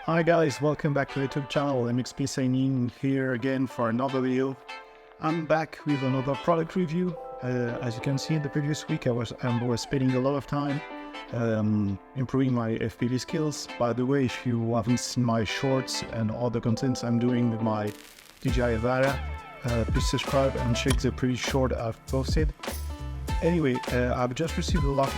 Hi guys, welcome back to the YouTube channel. MXP signing here again for another video. I'm back with another product review. As you can see, in the previous week I was spending a lot of time improving my FPV skills. By the way, if you haven't seen my shorts and all the contents I'm doing with my DJI Avata, please subscribe and check the previous short I've posted. Anyway, I've just received a Lark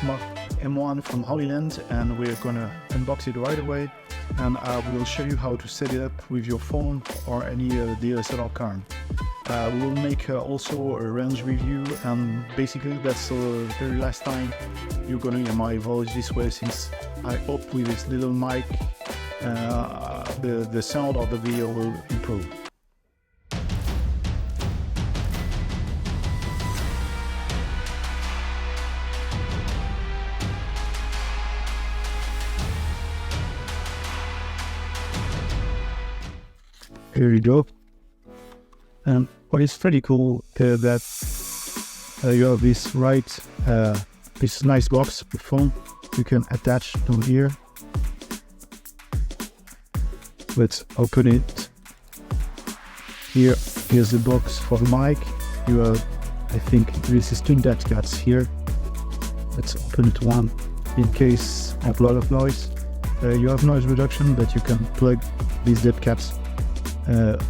M1 from Holy Land and we're gonna unbox it right away, and I will show you how to set it up with your phone or any DSLR card. We'll make also a range review, and basically that's the very last time you're gonna hear my voice this way, since I hope with this little mic the sound of the video will improve. Here you go. And what is pretty cool that you have this this nice box with phone you can attach to here. Let's open it. Here's the box for the mic. You have, I think this is two dead cats here. Let's open it one in case I have a lot of noise. You have noise reduction, but you can plug these dead cats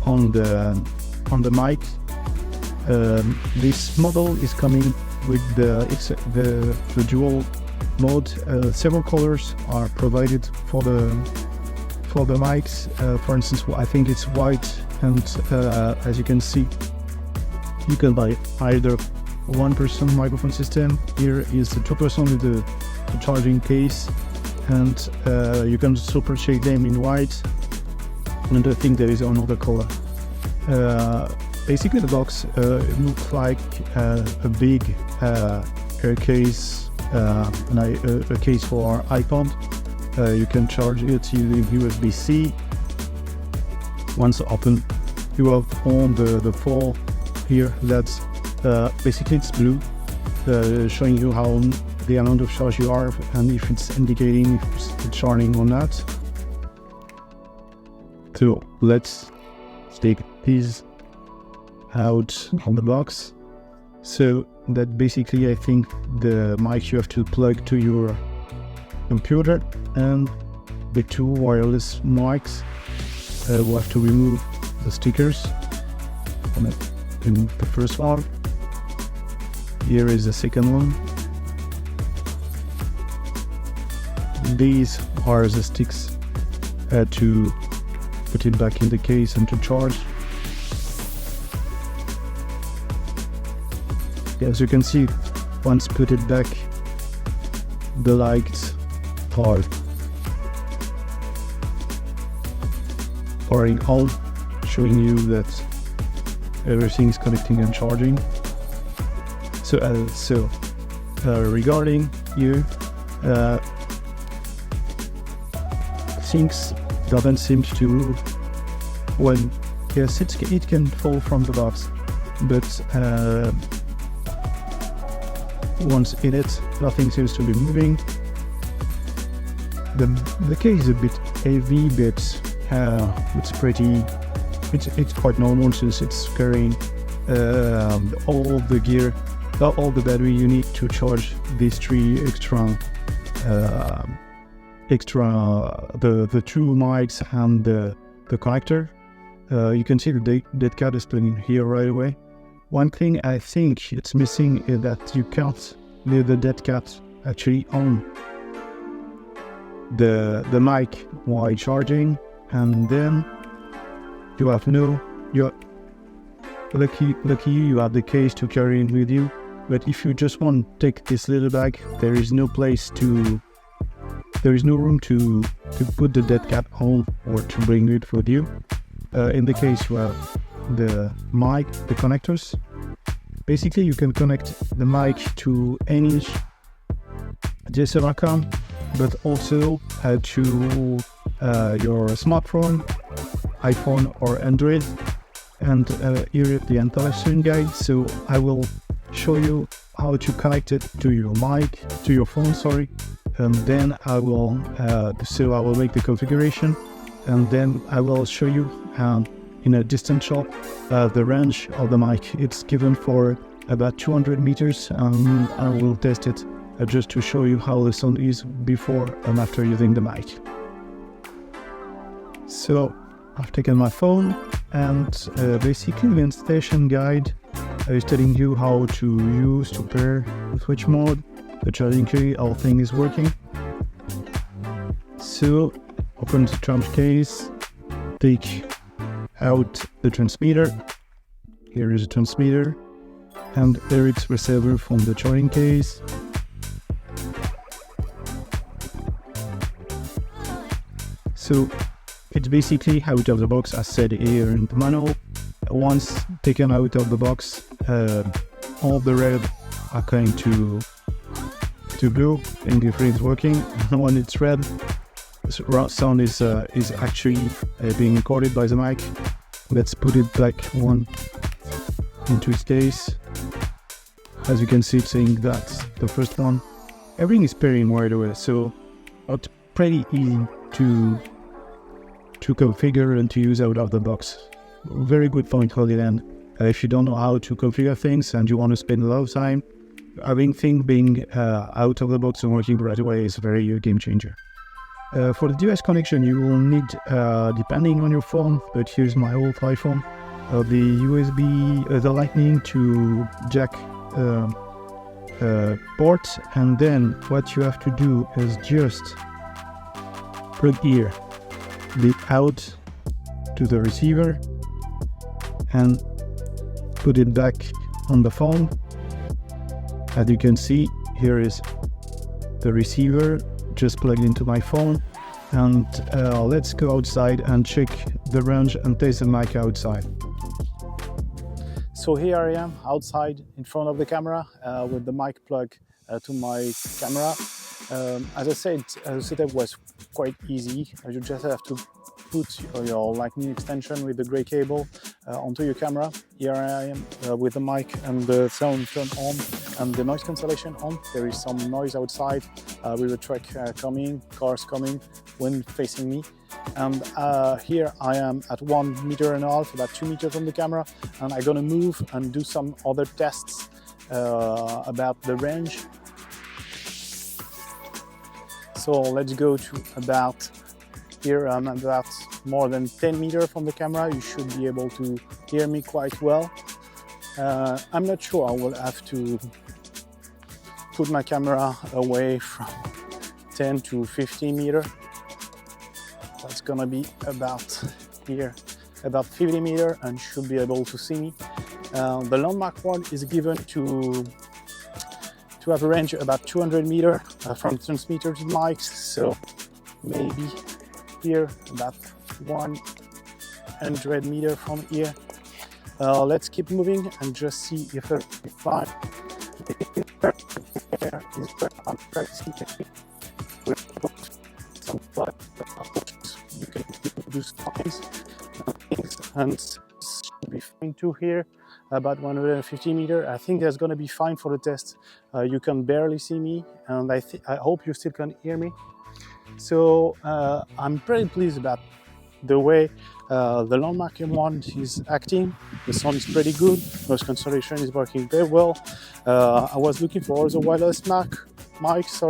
on the mic. This model is coming with the dual mode. Several colors are provided for the mics. For instance, I think it's white, and as you can see, you can buy either 1% microphone system. Here is the 2% with the charging case, and you can also purchase them in white. And I think there is another color. Basically the box looks like a big air case, a case for iPhone. You can charge it using USB-C. Once open, you have on the four here. That's basically it's blue, showing you how the amount of charge you are and if it's indicating if it's charging or not. So let's take these out on the box. So that basically, I think the mic you have to plug to your computer, and the two wireless mics. We'll have to remove the stickers. Remove the first one. Here is the second one. These are the sticks to put it back in the case and to charge. As you can see, once put it back, the lights are powering on, showing you that everything is connecting and charging. So regarding here, things doesn't seem to move. When yes, it can fall from the box, but once in it, nothing seems to be moving. The case is a bit heavy, but it's quite normal since it's carrying all the gear, all the battery you need to charge these three extra the two mics and the connector. You can see the dead cat is plugging here right away. One thing I think it's missing is that you can't leave the dead cat actually on the mic while charging, and then you have you're lucky you have the case to carry it with you. But if you just want to take this little bag, there is no room to put the dead cat on or to bring it with you. In the case you have the mic, the connectors. Basically you can connect the mic to any DSLR cam, but also to your smartphone, iPhone or Android. And here is the installation guide. So I will show you how to connect it to your mic, to your phone, sorry, and then I will make the configuration. and then I will show you in a distant shot the range of the mic. It's given for about 200 meters, and I will test it just to show you how the sound is before and after using the mic. So I've taken my phone, and basically the installation guide is telling you how to pair the switch mode, the charging key, how thing is working. So open the charge case, take out the transmitter. Here is a transmitter and RX receiver from the charging case. So it's basically out of the box, as said here in the manual. Once taken out of the box, all the red are going to blue, and if it's working. When it's red, the sound is actually being recorded by the mic. Let's put it back one into its case. As you can see, it's saying that's the first one. Everything is pairing right away, so it's pretty easy to configure and to use out of the box. Very good point for the end. If you don't know how to configure things and you want to spend a lot of time, having things being out of the box and working right away is a very game changer. For the device connection, you will need, depending on your phone, but here's my old iPhone, the USB, the Lightning to jack port, and then what you have to do is just plug here the out to the receiver and put it back on the phone. As you can see, here is the receiver just plugged into my phone, and let's go outside and check the range and test the mic outside. So here I am outside in front of the camera with the mic plug to my camera. As I said, the setup was quite easy. You just have to put your Lightning extension with the gray cable onto your camera. Here I am with the mic and the sound turned on and the noise cancellation on. There is some noise outside with a truck coming, cars coming, wind facing me. And here I am at 1.5 meters, about 2 meters from the camera, and I'm gonna move and do some other tests about the range. So let's go to about here. I'm about more than 10 meters from the camera. You should be able to hear me quite well. I'm not sure I will have to put my camera away from 10 to 15 meters. That's gonna be about here, about 50 meters, and should be able to see me. The Landmark one is given to have a range about 200 meters from transmitter to mics, so maybe here about 100 meters from here. Let's keep moving and just see if it's fine. I'm practicing you can do signs and should be fine too here. About 150 meters. I think that's going to be fine for the test. You can barely see me, and I hope you still can hear me. So I'm pretty pleased about the way the Lark M1 is acting. The sound is pretty good. Noise cancellation is working very well. I was looking for other wireless mics,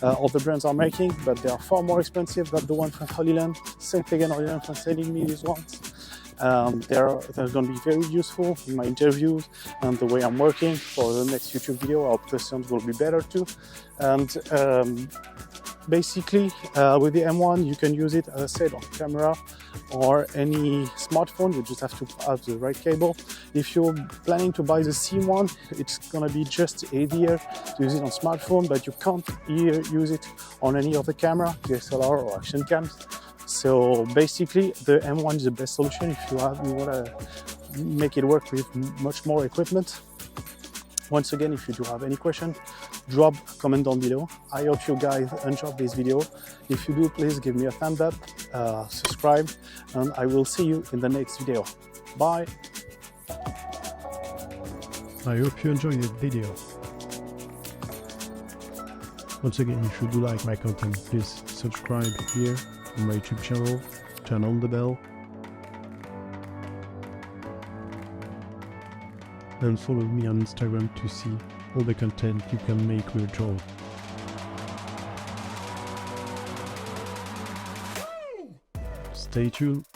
all the brands are making, but they are far more expensive than the one from Holyland. Same thing again, Holyland from sending me these ones. They're going to be very useful in my interviews and the way I'm working for the next YouTube video. I hope the sound will be better too. And basically, with the M1, you can use it, as I said, on camera or any smartphone. You just have to have the right cable. If you're planning to buy the C1, it's going to be just easier to use it on smartphone, but you can't use it on any other camera, DSLR or action cams. So basically, the M1 is the best solution if you want to make it work with much more equipment. Once again, if you do have any question, drop a comment down below. I hope you guys enjoyed this video. If you do, please give me a thumbs up, subscribe, and I will see you in the next video. Bye! I hope you enjoyed this video. Once again, if you do like my content, please subscribe here on my YouTube channel turn on the bell, and follow me on Instagram to see all the content you can make with drone. Stay tuned.